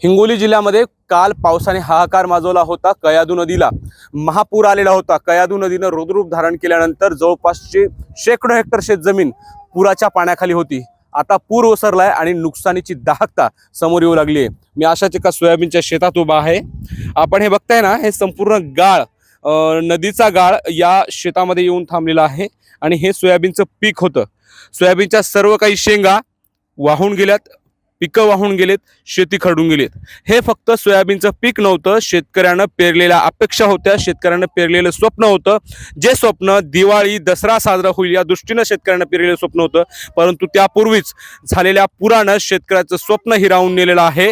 हिंगोली जिल्ह्यामध्ये काल पावसाने हाहाकार माजवला होता। कयाधू नदीला महापूर आलेला होता। कयाधू नदीने रुद्ररूप धारण केल्यानंतर जवळपासचे शेकडो हेक्टर शेतजमीन पुराच्या पाण्याखाली होती। आता पूर ओसरलाय आणि नुकसानीची दाहकता समोर येऊ लागली आहे। मी अशाच एका सोयाबीनच्या शेतात उभा आहे। आपण हे बघताय ना, हे संपूर्ण गाळ नदीचा गाळ या शेतामध्ये येऊन थांबलेला आहे आणि हे सोयाबीनचं पीक होतं। सोयाबीनच्या सर्व काही शेंगा वाहून गेल्यात, पिकं वाहून गेलेत, शेती खरडून गेलीत। हे फक्त सोयाबीनचं पीक नव्हतं, शेतकऱ्यानं पेरलेल्या अपेक्षा होत्या, शेतकऱ्यानं पेरलेलं स्वप्न होतं। जे स्वप्न दिवाळी दसरा साजरा होईल या दृष्टीनं शेतकऱ्यानं पेरलेलं स्वप्न होतं, परंतु त्यापूर्वीच झालेल्या पुरानं शेतकऱ्याचं स्वप्न हिरावून नेलेलं आहे।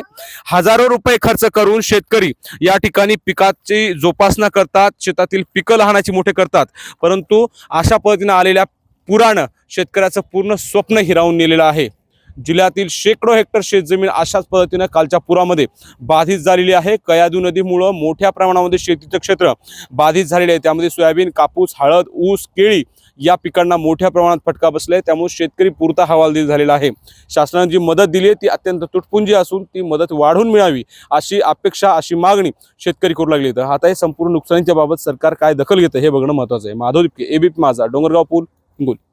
हजारो रुपये खर्च करून शेतकरी या ठिकाणी पिकाची जोपासना करतात, शेतातील पिकं लहानाची मोठे करतात, परंतु अशा पद्धतीनं आलेल्या पुरानं शेतकऱ्याचं पूर्ण स्वप्न हिरावून नेलेलं आहे। जिल्ह्यातील शेकडो हेक्टर शेतजमीन अशाच पद्धतीने कालच्या पुरामध्ये बाधित झालेली आहे। कयाधू नदीमुळे मोठ्या प्रमाणामध्ये शेतीचं क्षेत्र बाधित झालेले आहे। त्यामध्ये सोयाबीन, कापूस, हळद, ऊस, केळी या पिकांना मोठ्या प्रमाणात फटका बसलाय। त्यामुळे शेतकरी पुरता हवालदिल झालेला आहे। शासनाने जी मदत दिली आहे ती अत्यंत तुटपुंजी असून ती मदत वाढवून मिळावी अशी अपेक्षा, अशी मागणी शेतकरी करू लागली। तर आता हे संपूर्ण नुकसानीच्या बाबत सरकार काय दखल घेतं हे बघणं महत्त्वाचं आहे। माधव दिपके, एबीपी माझा, डोंगरगाव पूल, हिंगोली।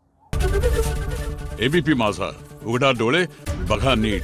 एबीपी माझा, उघडा डोळे बघा नीट।